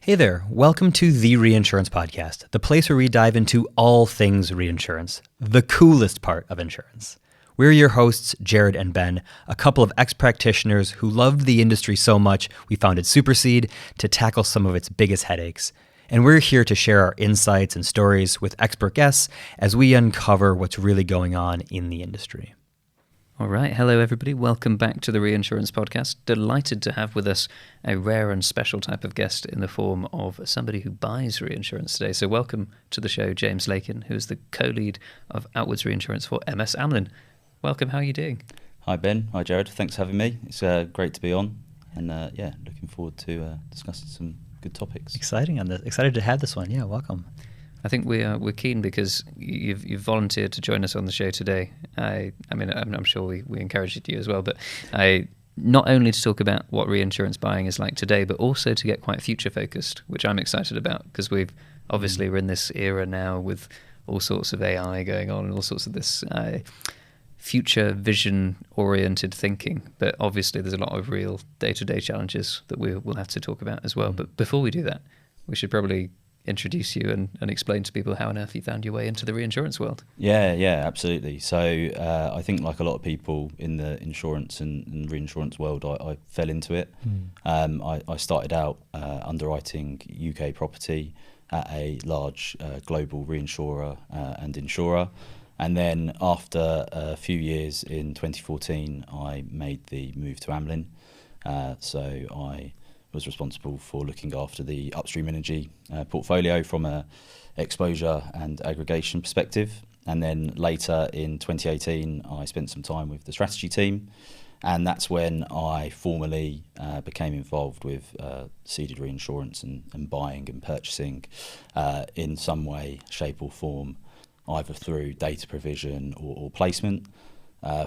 Hey there, welcome to the Reinsurance Podcast, the place where we dive into all things reinsurance, the coolest part of insurance. We're your hosts, Jared and Ben, a couple of ex-practitioners who loved the industry so much we founded Supercede to tackle some of its biggest headaches. And we're here to share our insights and stories with expert guests as we uncover what's really going on in the industry. All right. Hello, everybody. Welcome back to the Reinsurance Podcast. Delighted to have with us a rare and special type of guest in the form of somebody who buys reinsurance today. So welcome to the show, James Lakin, who is the co-lead of Outwards Reinsurance for MS Amlin. Welcome. How are you doing? Hi, Ben. Hi, Jared. Thanks for having me. It's great to be on. And looking forward to discussing some good topics. Exciting to have this one. Yeah, welcome. I think we're keen because you've volunteered to join us on the show today. I'm sure we encouraged you as well, but not only to talk about what reinsurance buying is like today, but also to get quite future focused, which I'm excited about because we're in this era now with all sorts of AI going on and all sorts of this future vision oriented thinking. But obviously there's a lot of real day-to-day challenges that we'll have to talk about as well. But before we do that, we should probably introduce you and explain to people how on earth you found your way into the reinsurance world. Yeah, absolutely. So I think like a lot of people in the insurance and reinsurance world, I fell into it. I started out underwriting UK property at a large global reinsurer and insurer. And then after a few years in 2014, I made the move to Amlin. So I was responsible for looking after the upstream energy portfolio from a exposure and aggregation perspective. And then later in 2018, I spent some time with the strategy team. And that's when I formally became involved with ceded reinsurance and buying and purchasing in some way, shape or form, either through data provision or placement.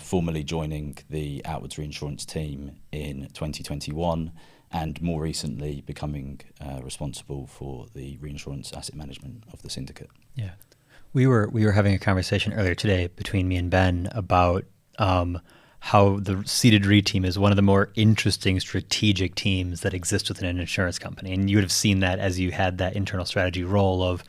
Formally joining the Outwards Reinsurance team in 2021. And more recently becoming responsible for the reinsurance asset management of the syndicate. Yeah, we were having a conversation earlier today between me and Ben about how the Ceded Re team is one of the more interesting strategic teams that exist within an insurance company. And you would have seen that as you had that internal strategy role of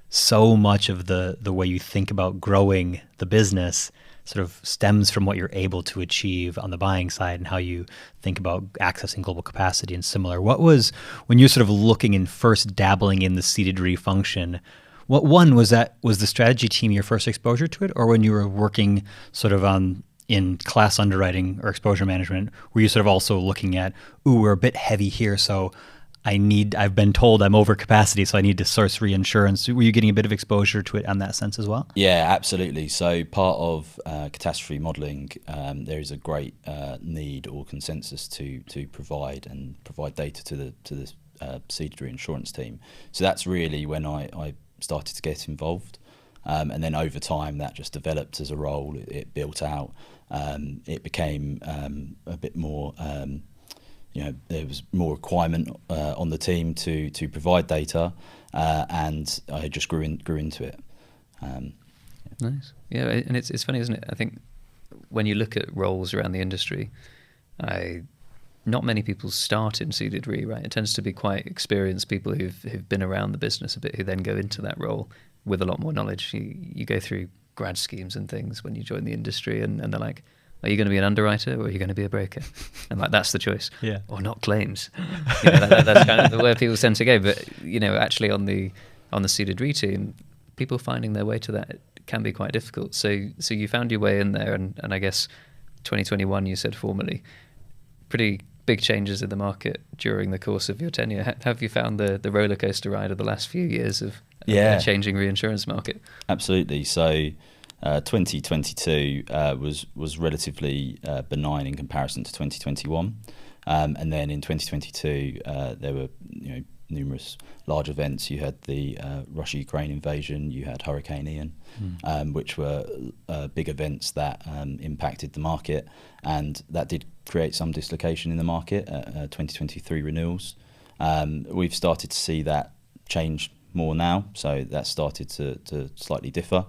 so much of the way you think about growing the business sort of stems from what you're able to achieve on the buying side and how you think about accessing global capacity and similar. What was, when you're sort of looking and first dabbling in the Ceded Re function, what one was the strategy team your first exposure to it, or when you were working sort of in class underwriting or exposure management, were you sort of also looking at, we're a bit heavy here, so I've been told I'm over capacity, so I need to source reinsurance. Were you getting a bit of exposure to it on that sense as well? Yeah, absolutely. So part of catastrophe modelling, there is a great need or consensus to provide data to the ceded reinsurance team. So that's really when I started to get involved. And then over time that just developed as a role. It built out. It became a bit more... there was more requirement on the team to provide data, and I just grew into it. Nice. Yeah, and it's funny, isn't it? I think when you look at roles around the industry, not many people start in Ceded Re, right? It tends to be quite experienced people who've been around the business a bit, who then go into that role with a lot more knowledge. You go through grad schemes and things when you join the industry, and they're like, are you going to be an underwriter or are you going to be a broker? And like, that's the choice. Yeah. Or not claims. That's kind of the way people tend to go. But, actually on the Ceded Re team, people finding their way to that can be quite difficult. So you found your way in there, and I guess 2021, you said formally, pretty big changes in the market during the course of your tenure. Have you found the roller coaster ride of the last few years of a changing reinsurance market? Absolutely. So 2022 was relatively benign in comparison to 2021, and then in 2022 there were numerous large events. You had the Russia-Ukraine invasion, you had Hurricane Ian, which were big events that impacted the market, and that did create some dislocation in the market at 2023 renewals. We've started to see that change more now, so that started to slightly differ.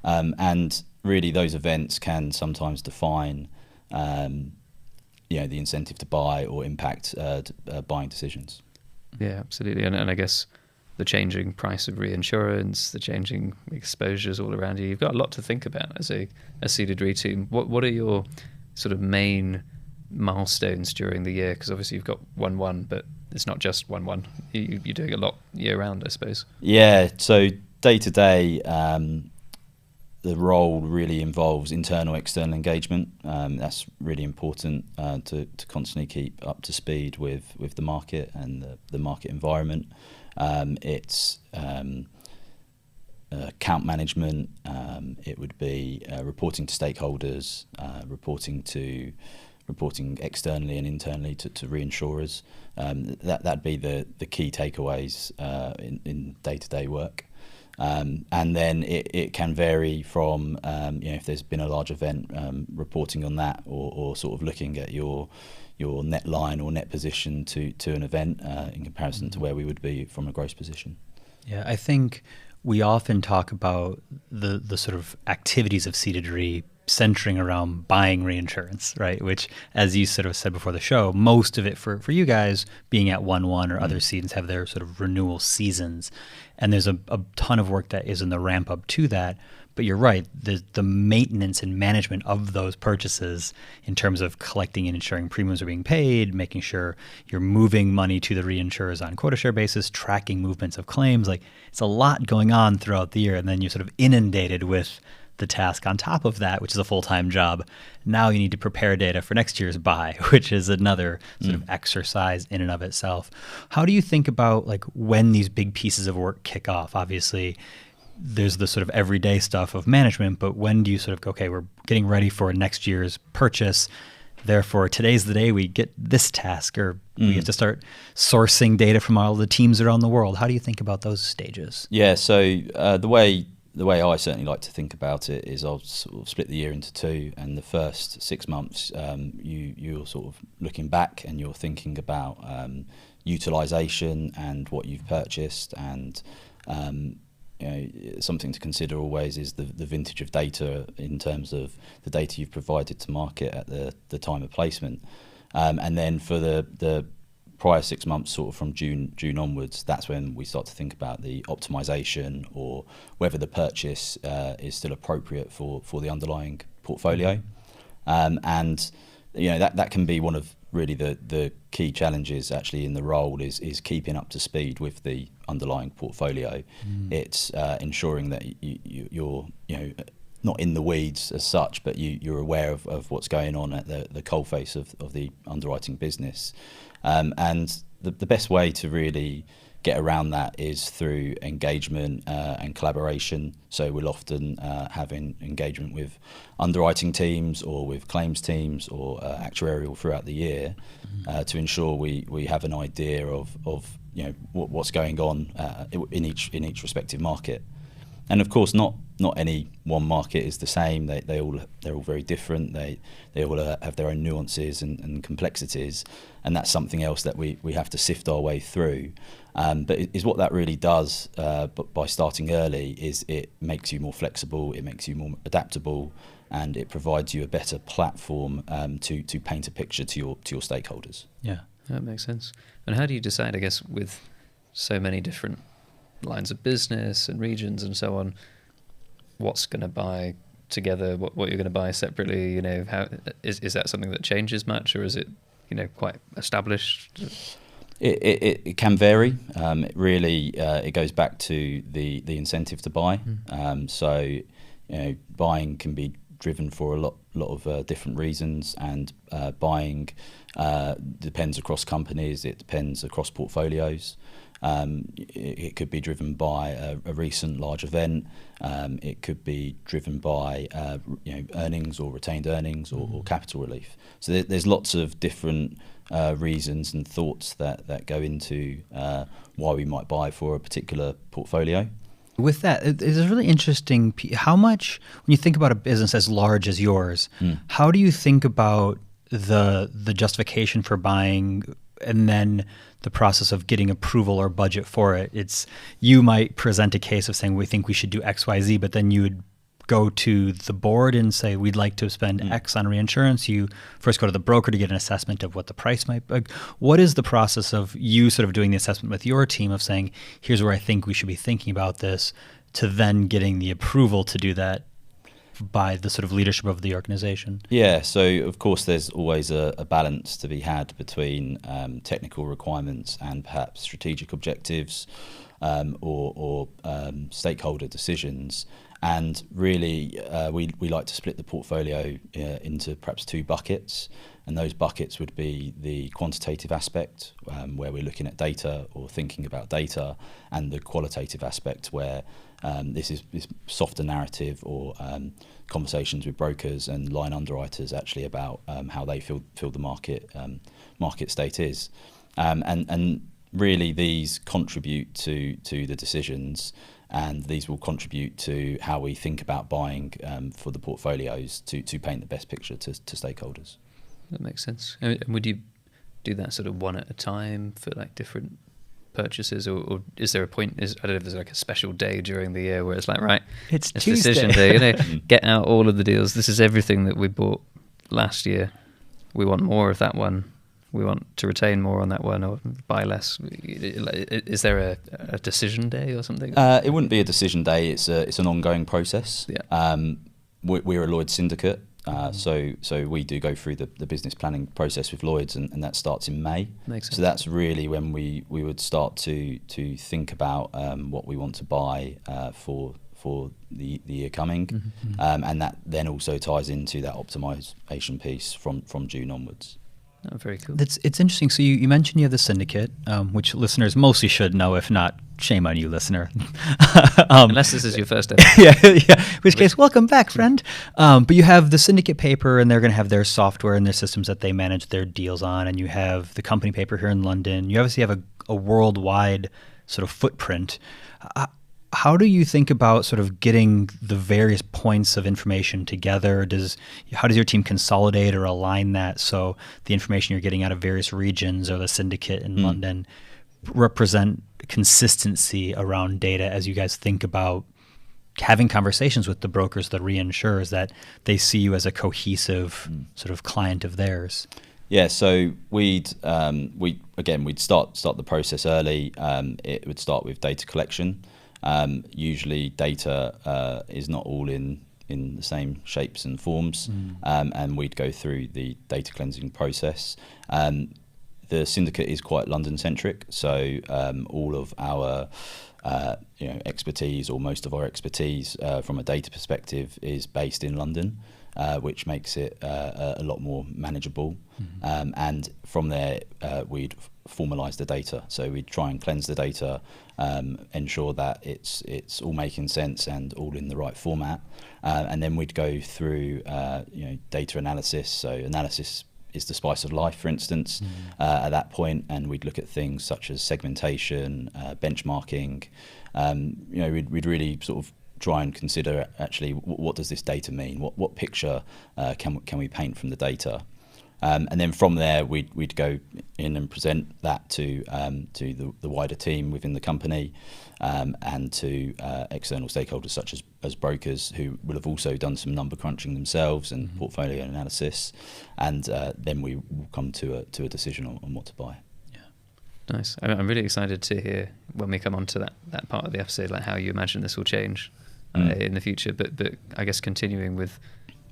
And really those events can sometimes define the incentive to buy or impact buying decisions. Yeah, absolutely. And I guess the changing price of reinsurance, the changing exposures all around you, you've got a lot to think about as a Ceded Re team. What are your sort of main milestones during the year? Because obviously you've got 1/1, but it's not just 1/1. You're doing a lot year round, I suppose. Yeah, so day to day, the role really involves internal, external engagement. That's really important to constantly keep up to speed with the market and the market environment. It's account management. It would be reporting to stakeholders, reporting externally and internally to reinsurers. That'd be the key takeaways in day-to-day work. And then it can vary from if there's been a large event, reporting on that, or sort of looking at your net line or net position to an event in comparison to where we would be from a gross position. Yeah, I think we often talk about the sort of activities of Ceded Re centering around buying reinsurance, right? Which, as you sort of said before the show, most of it for you guys being at 1/1 or other seasons have their sort of renewal seasons. And there's a ton of work that is in the ramp up to that. But you're right, the maintenance and management of those purchases in terms of collecting and ensuring premiums are being paid, making sure you're moving money to the reinsurers on quota share basis, tracking movements of claims. Like, it's a lot going on throughout the year. And then you're sort of inundated with the task on top of that, which is a full-time job. Now you need to prepare data for next year's buy, which is another sort of exercise in and of itself. How do you think about like when these big pieces of work kick off? Obviously, there's the sort of everyday stuff of management, but when do you sort of go, okay, we're getting ready for next year's purchase, therefore today's the day we get this task, or we have to start sourcing data from all the teams around the world? How do you think about those stages? Yeah, so the way I certainly like to think about it is I'll sort of split the year into two, and the first 6 months you're sort of looking back and you're thinking about utilisation and what you've purchased, and something to consider always is the vintage of data in terms of the data you've provided to market at the time of placement, and then for the prior 6 months, sort of from June onwards, that's when we start to think about the optimisation or whether the purchase is still appropriate for the underlying portfolio. And that can be one of really the key challenges actually in the role is keeping up to speed with the underlying portfolio. It's ensuring that you're not in the weeds as such, but you're aware of what's going on at the coalface of the underwriting business. And the best way to really get around that is through engagement and collaboration. So we'll often have engagement with underwriting teams or with claims teams or actuarial throughout the year to ensure we have an idea of what's going on in each respective market. And of course, not any one market is the same. They're all very different. They all have their own nuances and complexities, and that's something else that we have to sift our way through. But is what that really does, but by starting early, is it makes you more flexible, it makes you more adaptable, and it provides you a better platform to paint a picture to your stakeholders. Yeah, that makes sense. And how do you decide, I guess, with so many different lines of business and regions and so on, what's going to buy together, what you're going to buy separately? How is that something that changes much, or is it quite established? It can vary. It really it goes back to the incentive to buy. So buying can be driven for a lot of different reasons, and buying depends across companies. It depends across portfolios. It could be driven by a recent large event. It could be driven by earnings or retained earnings or capital relief. So there's lots of different reasons and thoughts that go into why we might buy for a particular portfolio. With that, it's a really interesting. How much, when you think about a business as large as yours, how do you think about the justification for buying, and then the process of getting approval or budget for it? You might present a case of saying we think we should do X, Y, Z, but then you would go to the board and say, we'd like to spend X on reinsurance. You first go to the broker to get an assessment of what the price might be. What is the process of you sort of doing the assessment with your team of saying, here's where I think we should be thinking about this, to then getting the approval to do that by the sort of leadership of the organization? Yeah, so of course there's always a balance to be had between technical requirements and perhaps strategic objectives or stakeholder decisions. And really, we like to split the portfolio into perhaps two buckets. And those buckets would be the quantitative aspect, where we're looking at data or thinking about data, and the qualitative aspect, where this is softer narrative or conversations with brokers and line underwriters actually about how they feel the market state is. And really, these contribute to the decisions, and these will contribute to how we think about buying for the portfolios to paint the best picture to stakeholders. That makes sense. And would you do that sort of one at a time for like different purchases, or is there a point? I don't know if there's like a special day during the year where it's like, right, it's Tuesday. Decision day. Get out all of the deals. This is everything that we bought last year. We want more of that one. We want to retain more on that one, or buy less. Is there a decision day or something? It wouldn't be a decision day. It's an ongoing process. Yeah. We're a Lloyd's syndicate, so we do go through the business planning process with Lloyd's, and that starts in May. Makes sense. So that's really when we would start to think about what we want to buy for the year coming, and that then also ties into that optimisation piece from June onwards. Oh, very cool. It's interesting. So you mentioned you have the syndicate, which listeners mostly should know. If not, shame on you, listener. Unless this is your first episode. yeah. In which case, welcome back, friend. But you have the syndicate paper, and they're going to have their software and their systems that they manage their deals on. And you have the company paper here in London. You obviously have a worldwide sort of footprint. How do you think about sort of getting the various points of information together? How does your team consolidate or align that so the information you're getting out of various regions or the syndicate in London represent consistency around data as you guys think about having conversations with the brokers, the reinsurers, that they see you as a cohesive sort of client of theirs? Yeah, so we'd start the process early. It would start with data collection. Usually data is not all in the same shapes and forms, and we'd go through the data cleansing process. The syndicate is quite London centric, so all of our expertise, or most of our expertise from a data perspective, is based in London, which makes it a lot more manageable. And from there, we'd formalise the data. So we'd try and cleanse the data, ensure that it's all making sense and all in the right format. And then we'd go through data analysis. So analysis is the spice of life, for instance, at that point, and we'd look at things such as segmentation, benchmarking. We'd really sort of try and consider actually what does this data mean? What picture can we paint from the data? And then from there, we'd go in and present that to the wider team within the company, and to external stakeholders such as brokers, who will have also done some number crunching themselves and portfolio analysis, and then we will come to a decision on what to buy. Yeah, nice. I'm really excited to hear when we come on to that part of the episode, like how you imagine this will change in the future. But I guess continuing with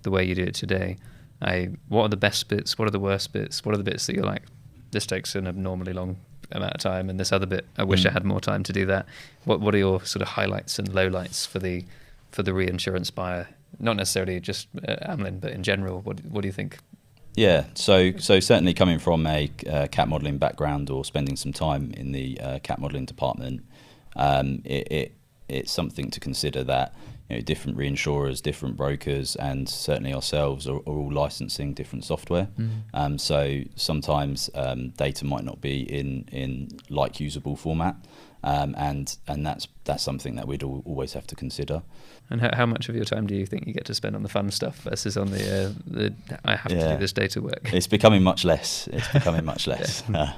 the way you do it today. What are the best bits? What are the worst bits? What are the bits that you're like, this takes an abnormally long amount of time, and this other bit, I wish I had more time to do that? What are your sort of highlights and lowlights for the reinsurance buyer? Not necessarily just Amlin, but in general. What do you think? Yeah, so certainly coming from a cat modelling background, or spending some time in the cat modelling department, it's something to consider that different reinsurers, different brokers, and certainly ourselves are all licensing different software. So sometimes data might not be in like usable format, and that's something that we'd always have to consider. And how much of your time do you think you get to spend on the fun stuff versus on the I have to do this data work? It's becoming much less. It's becoming much less. Yeah.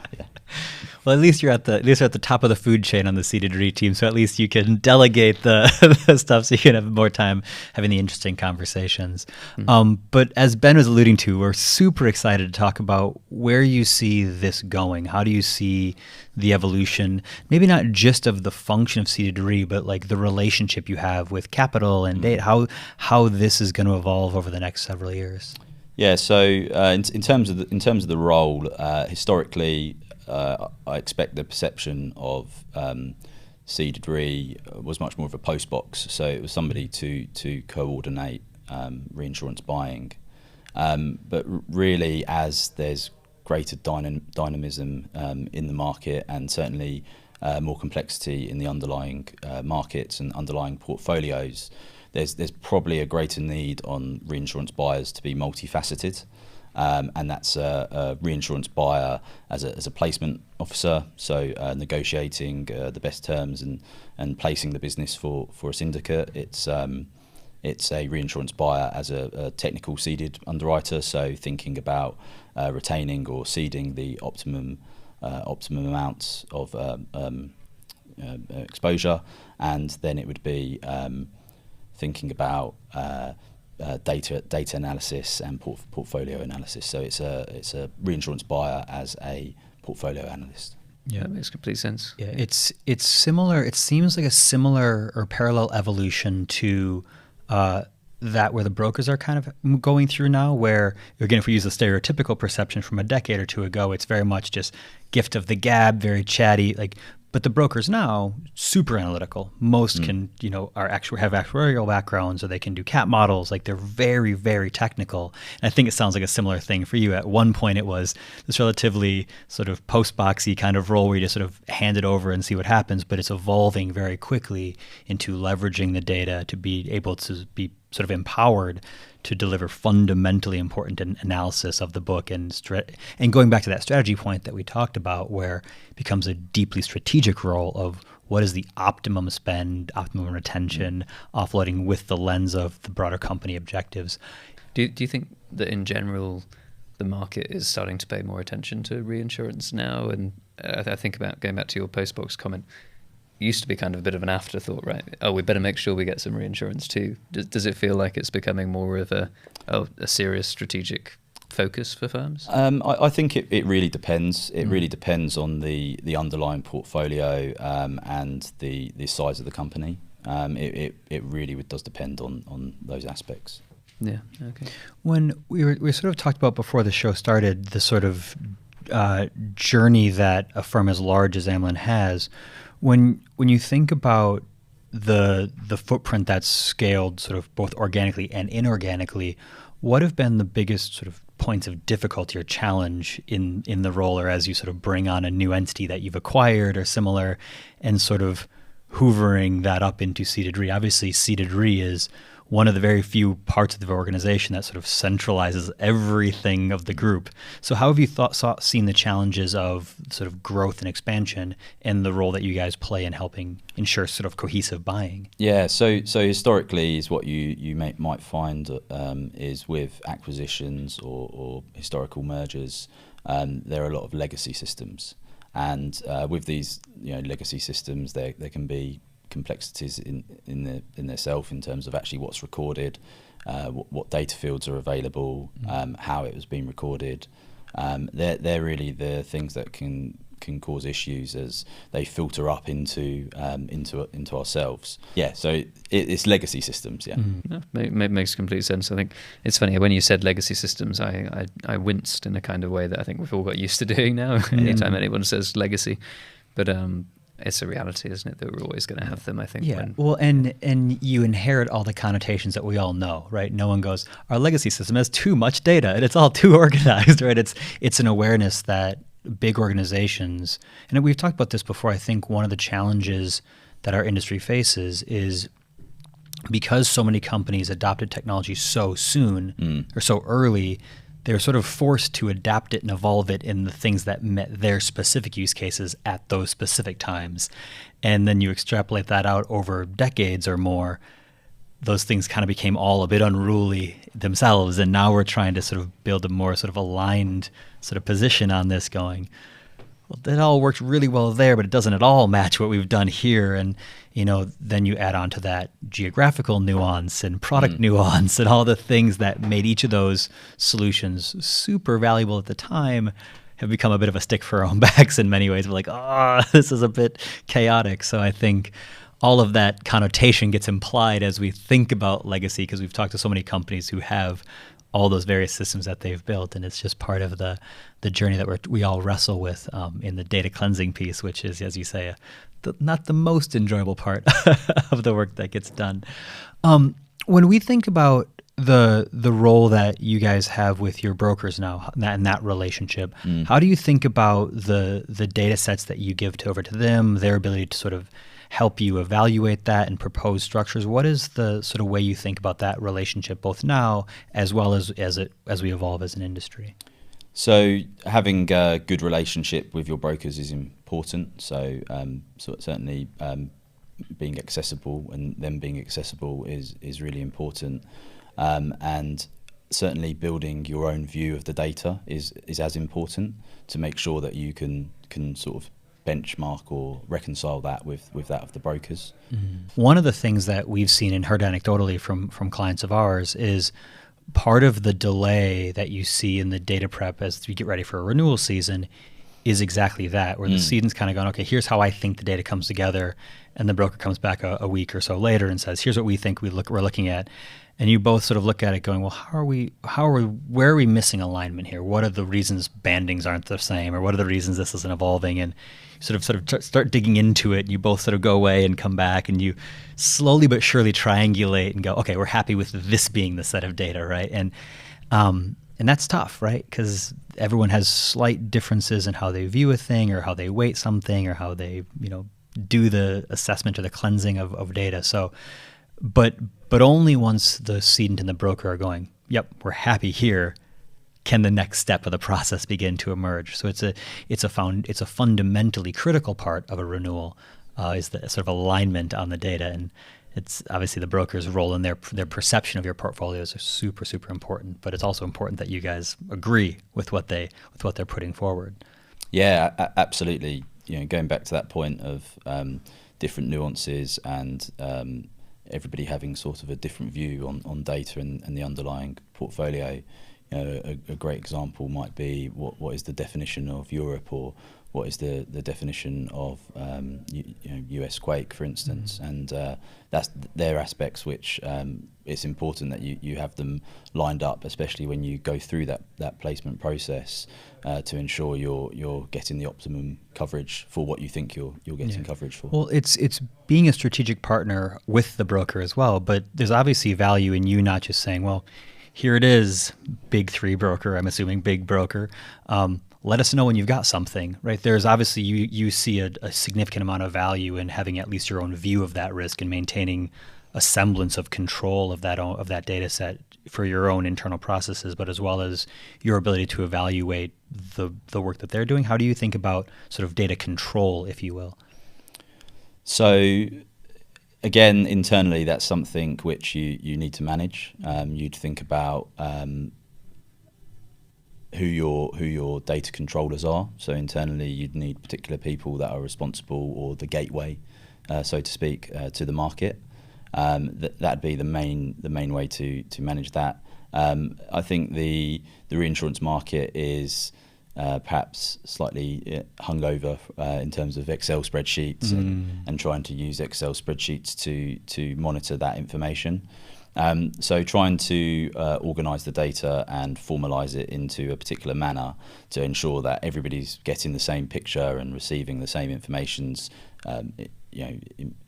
Well, at least you're at the top of the food chain on the Ceded Re team, so at least you can delegate the stuff, so you can have more time having the interesting conversations. But as Ben was alluding to, we're super excited to talk about where you see this going. How do you see the evolution, maybe not just of the function of Ceded Re, but like the relationship you have with capital and data, how this is going to evolve over the next several years? Yeah. So in terms of the role, historically, I expect the perception of Ceded Re was much more of a post box. So it was somebody to coordinate reinsurance buying. But really, as there's greater dynamism in the market, and certainly more complexity in the underlying markets and underlying portfolios, there's probably a greater need on reinsurance buyers to be multifaceted. And that's a reinsurance buyer as a placement officer, so negotiating the best terms and placing the business for a syndicate. It's a reinsurance buyer as a technical ceded underwriter, so thinking about retaining or ceding the optimum amounts of exposure, and then it would be thinking about data analysis and portfolio analysis. So it's a reinsurance buyer as a portfolio analyst. Yeah, that makes complete sense. Yeah, it's similar. It seems like a similar or parallel evolution to that where the brokers are kind of going through now, where, again, if we use the stereotypical perception from a decade or two ago, it's very much just gift of the gab, very chatty, but the brokers now, super analytical. Most can, have actuarial backgrounds, or they can do cat models. Like, they're very, very technical. And I think it sounds like a similar thing for you. At one point, it was this relatively sort of post-boxy kind of role where you just sort of hand it over and see what happens, but it's evolving very quickly into leveraging the data to be able to be sort of empowered to deliver fundamentally important analysis of the book, and going back to that strategy point that we talked about, where it becomes a deeply strategic role of what is the optimum spend, optimum retention, offloading with the lens of the broader company objectives. Do you think that in general the market is starting to pay more attention to reinsurance now? And I think about going back to your post-box comment, used to be kind of a bit of an afterthought, right? Oh, we better make sure we get some reinsurance too. Does it feel like it's becoming more of a serious strategic focus for firms? I think it really depends. It really depends on the underlying portfolio and the size of the company. It really does depend on those aspects. Yeah. Okay. When we sort of talked about before the show started, the sort of journey that a firm as large as Amlin has. When you think about the footprint that's scaled sort of both organically and inorganically, what have been the biggest sort of points of difficulty or challenge in the role, or as you sort of bring on a new entity that you've acquired or similar, and sort of hoovering that up into Ceded Re? Obviously, Ceded Re is one of the very few parts of the organization that sort of centralizes everything of the group. So how have you seen the challenges of sort of growth and expansion, and the role that you guys play in helping ensure sort of cohesive buying? Yeah, so historically is what you might find is with acquisitions or historical mergers, there are a lot of legacy systems. And with these legacy systems, there can be complexities in themselves in terms of actually what's recorded, what data fields are available, how it was being recorded. They're really the things that can cause issues as they filter up into ourselves. Yeah, so it's legacy systems. Yeah, makes complete sense. I think it's funny when you said legacy systems, I winced in a kind of way that I think we've all got used to doing now. Anytime anyone says legacy, but it's a reality, isn't it, that we're always going to have them, I think. Yeah, well, and you inherit all the connotations that we all know, right? No one goes, our legacy system has too much data and it's all too organized, right? It's an awareness that big organizations, and we've talked about this before, I think one of the challenges that our industry faces is because so many companies adopted technology so soon or so early, they were sort of forced to adapt it and evolve it in the things that met their specific use cases at those specific times. And then you extrapolate that out over decades or more, those things kind of became all a bit unruly themselves. And now we're trying to sort of build a more sort of aligned sort of position on this, going, well, that all worked really well there, but it doesn't at all match what we've done here. And, then you add on to that geographical nuance and product nuance and all the things that made each of those solutions super valuable at the time have become a bit of a stick for our own backs in many ways. We're like, this is a bit chaotic. So I think all of that connotation gets implied as we think about legacy, because we've talked to so many companies who have all those various systems that they've built, and it's just part of the journey that we all wrestle with in the data cleansing piece, which is, as you say, not the most enjoyable part of the work that gets done. When we think about the role that you guys have with your brokers now and that relationship, how do you think about the data sets that you give over to them, their ability to sort of help you evaluate that and propose structures? What is the sort of way you think about that relationship, both now as well as we evolve as an industry? So having a good relationship with your brokers is important. So certainly being accessible and them being accessible is really important. And certainly building your own view of the data is as important, to make sure that you can sort of benchmark or reconcile that with that of the brokers. One of the things that we've seen and heard anecdotally from clients of ours is part of the delay that you see in the data prep as we get ready for a renewal season is exactly that, where the cedent's kind of going, okay, here's how I think the data comes together, and the broker comes back a week or so later and says, here's what we think we're looking at. And you both sort of look at it going, well, where are we missing alignment here? What are the reasons bandings aren't the same, or what are the reasons this isn't evolving? And sort of start digging into it, and you both sort of go away and come back, and you slowly but surely triangulate and go, okay, we're happy with this being the set of data, right? And that's tough, right? Because everyone has slight differences in how they view a thing, or how they weight something, or how they do the assessment or the cleansing of data. So, but only once the cedent and the broker are going, yep, we're happy here, can the next step of the process begin to emerge. So it's a fundamentally critical part of a renewal, is the sort of alignment on the data. And it's obviously the broker's role in their perception of your portfolios are super, super important, but it's also important that you guys agree with what they're putting forward. Yeah, absolutely. Going back to that point of different nuances and everybody having sort of a different view on data and the underlying portfolio. A great example might be what is the definition of Europe, or what is the definition of US quake, for instance, and that's their aspects which it's important that you have them lined up, especially when you go through that placement process to ensure you're getting the optimum coverage for what you think you're getting coverage for. Well, it's being a strategic partner with the broker as well, but there's obviously value in you not just saying, well, here it is, big three broker, I'm assuming big broker. Let us know when you've got something, right? There's obviously, you see a significant amount of value in having at least your own view of that risk and maintaining a semblance of control of that data set for your own internal processes, but as well as your ability to evaluate the work that they're doing. How do you think about sort of data control, if you will? So again, internally, that's something which you need to manage. You'd think about who your data controllers are. So internally, you'd need particular people that are responsible, or the gateway, so to speak, to the market. That'd be the main way to manage that. I think the reinsurance market is perhaps slightly hungover in terms of Excel spreadsheets and trying to use Excel spreadsheets to monitor that information. So trying to organise the data and formalise it into a particular manner to ensure that everybody's getting the same picture and receiving the same information's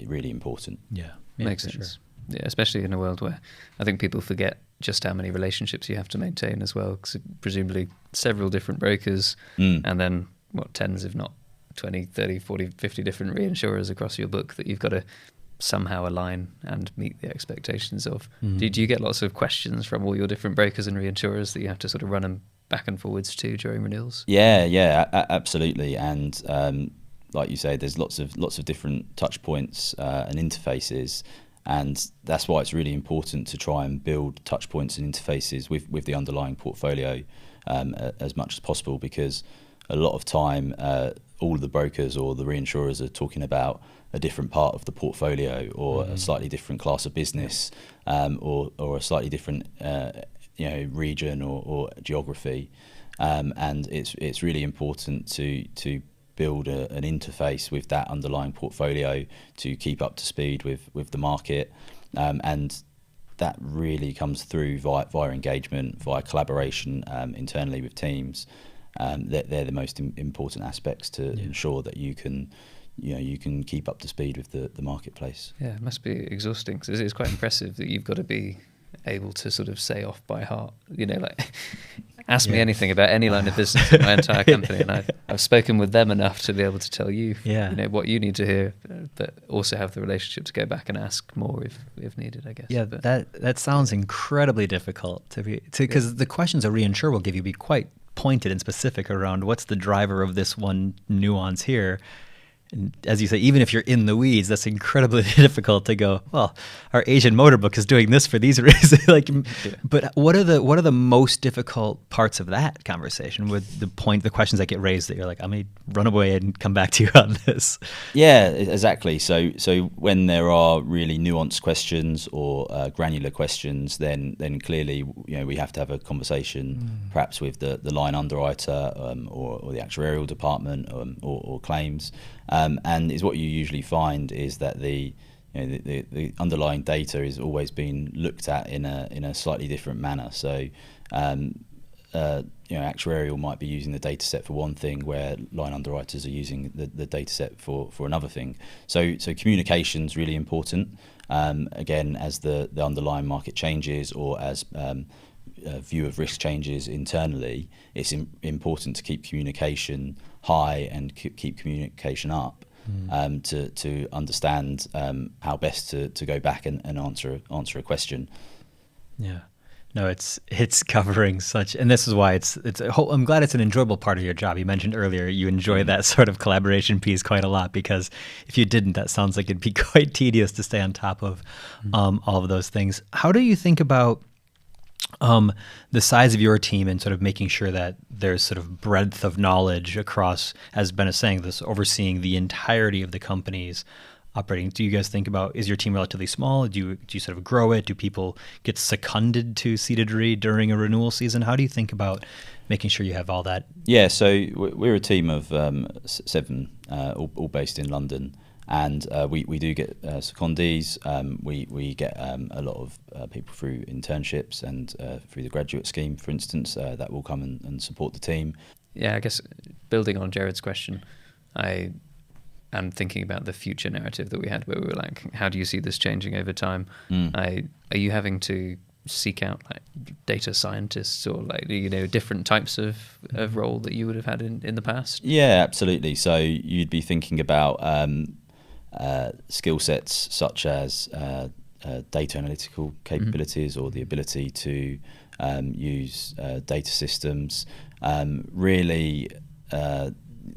really important. Yeah, makes sense. Sure. Yeah, especially in a world where I think people forget just how many relationships you have to maintain as well, because presumably several different brokers and then tens if not 20, 30, 40, 50 different reinsurers across your book that you've got to somehow align and meet the expectations of. Do you get lots of questions from all your different brokers and reinsurers that you have to sort of run them back and forwards to during renewals? Yeah, absolutely. And like you say, there's lots of different touch points and interfaces, and that's why it's really important to try and build touch points and interfaces with the underlying portfolio as much as possible, because a lot of time all of the brokers or the reinsurers are talking about a different part of the portfolio, or a slightly different class of business, or a slightly different region or geography, and it's really important to build an interface with that underlying portfolio to keep up to speed with the market, and that really comes through via engagement, via collaboration internally with teams. They're the most important aspects to ensure that you can keep up to speed with the marketplace. Yeah, it must be exhausting, because it's quite impressive that you've got to be able to sort of say off by heart, like ask me anything about any line of business in my entire company, and I've spoken with them enough to be able to tell you, what you need to hear, but also have the relationship to go back and ask more if needed, I guess. Yeah, that sounds incredibly difficult because the questions a reinsurer will give you be quite pointed and specific around what's the driver of this one nuance here. And as you say, even if you're in the weeds, that's incredibly difficult to go, well, our Asian motor book is doing this for these reasons. But what are the most difficult parts of that conversation with the questions that get raised that you're like, I'm going to run away and come back to you on this? Yeah, exactly. So when there are really nuanced questions or granular questions, then clearly we have to have a conversation, perhaps with the line underwriter or the actuarial department or claims. And is what you usually find is that the underlying data is always being looked at in a slightly different manner. So actuarial might be using the data set for one thing, where line underwriters are using the data set for another thing. So communication is really important. Again, as the underlying market changes, or as view of risk changes internally, it's important to keep communication high and keep communication up, to understand how best to go back and answer a question. Yeah. No, it's covering such, and this is why I'm glad it's an enjoyable part of your job. You mentioned earlier you enjoy that sort of collaboration piece quite a lot, because if you didn't, that sounds like it'd be quite tedious to stay on top of all of those things. How do you think about the size of your team and sort of making sure that there's sort of breadth of knowledge across, as Ben is saying, this overseeing the entirety of the company's operating? Do you guys think about, is your team relatively small? Do you sort of grow it? Do people get seconded to Ceded Re during a renewal season? How do you think about making sure you have all that? Yeah, so we're a team of 7, all based in London. And we do get secondees. We get a lot of people through internships and through the graduate scheme, for instance, that will come and support the team. Yeah, I guess building on Jared's question, I am thinking about the future narrative that we had, where we were like, how do you see this changing over time? Are you having to seek out like data scientists or different types of role that you would have had in the past? Yeah, absolutely. So you'd be thinking about skill sets such as data analytical capabilities, or the ability to use data systems. Really,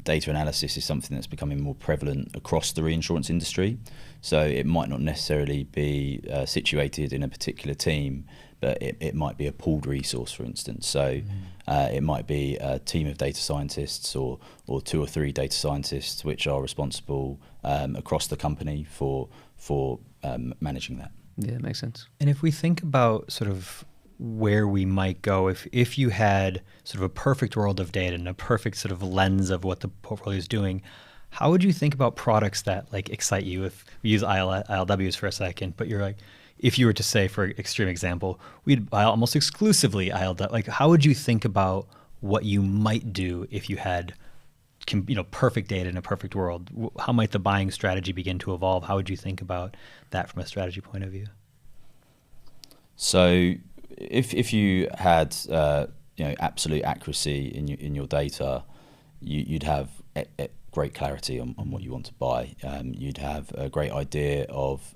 data analysis is something that's becoming more prevalent across the reinsurance industry. So it might not necessarily be situated in a particular team, but it might be a pooled resource, for instance. So it might be a team of data scientists or 2 or 3 data scientists which are responsible across the company for managing that. Yeah, it makes sense. And if we think about sort of where we might go, if you had sort of a perfect world of data and a perfect sort of lens of what the portfolio is doing, how would you think about products that like excite you? If we use ILWs for a second, but you're like, if you were to say, for extreme example, we'd buy almost exclusively ILW, like how would you think about what you might do if you had perfect data in a perfect world? How might the buying strategy begin to evolve? How would you think about that from a strategy point of view? So if you had absolute accuracy in your data, you'd have great clarity on what you want to buy. You'd have a great idea of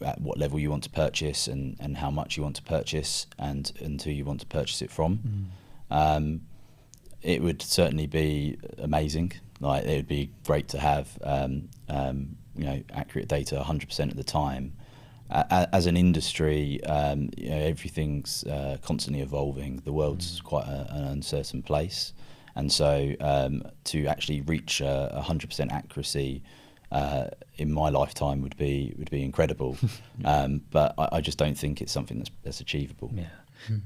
at what level you want to purchase and how much you want to purchase and who you want to purchase it from. It would certainly be amazing. Like, it would be great to have accurate data 100% of the time. As an industry, everything's constantly evolving. The world's quite an uncertain place, and so to actually reach 100% accuracy in my lifetime would be incredible. But I just don't think it's something that's achievable.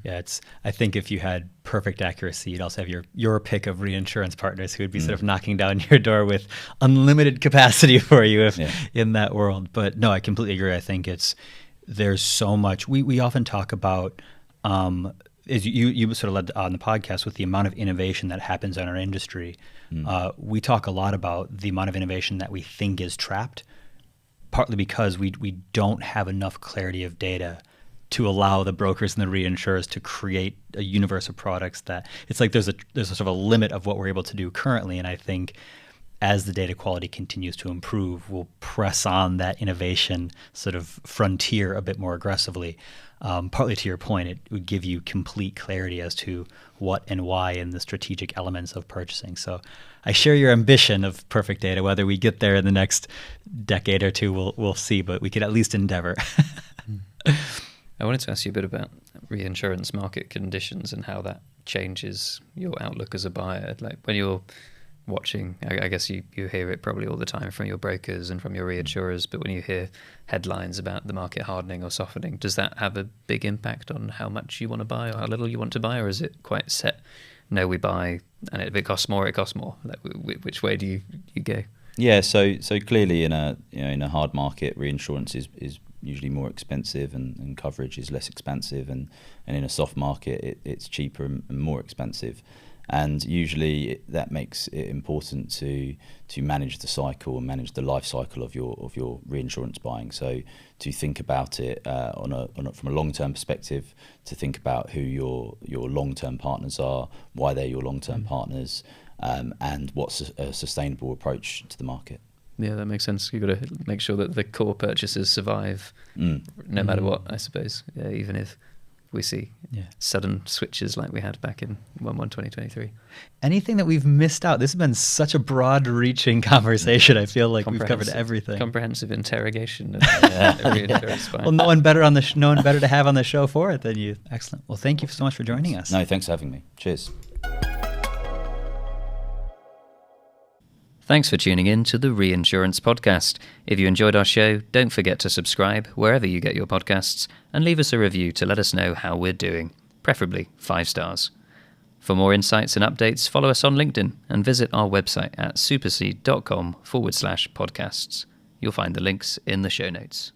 Yeah, I think if you had perfect accuracy, you'd also have your pick of reinsurance partners who would be sort of knocking down your door with unlimited capacity for you in that world. But no, I completely agree. I think there's so much. We often talk about, as you sort of led on the podcast with the amount of innovation that happens in our industry. We talk a lot about the amount of innovation that we think is trapped, partly because we don't have enough clarity of data to allow the brokers and the reinsurers to create a universe of products that it's like there's a sort of a limit of what we're able to do currently. And I think as the data quality continues to improve, we'll press on that innovation sort of frontier a bit more aggressively. Partly to your point, it would give you complete clarity as to what and why and the strategic elements of purchasing. So I share your ambition of perfect data. Whether we get there in the next decade or two, we'll see, but we could at least endeavor. I wanted to ask you a bit about reinsurance market conditions and how that changes your outlook as a buyer. Like, when you're watching, I guess you hear it probably all the time from your brokers and from your reinsurers, but when you hear headlines about the market hardening or softening, does that have a big impact on how much you want to buy or how little you want to buy, or is it quite set? No, we buy, and if it costs more, it costs more. Like, which way do you go? Yeah, so clearly in a hard market, reinsurance is usually more expensive and coverage is less expensive, and in a soft market it's cheaper and more expensive, and usually that makes it important to manage the cycle and manage the life cycle of your reinsurance buying. So to think about it from a long-term perspective, to think about who your long-term partners are, why they're your long-term partners, and what's a sustainable approach to the market. Yeah, that makes sense. You've got to make sure that the core purchases survive no matter what, I suppose. Yeah, even if we see sudden switches like we had back in 1/1/2023. Anything that we've missed out? This has been such a broad-reaching conversation. I feel like we've covered everything. Comprehensive interrogation. Well, no one better to have on the show for it than you. Excellent. Well, thank you so much for joining us. No, thanks for having me. Cheers. Thanks for tuning in to the Reinsurance Podcast. If you enjoyed our show, don't forget to subscribe wherever you get your podcasts and leave us a review to let us know how we're doing, preferably 5 stars. For more insights and updates, follow us on LinkedIn and visit our website at supercede.com/podcasts. You'll find the links in the show notes.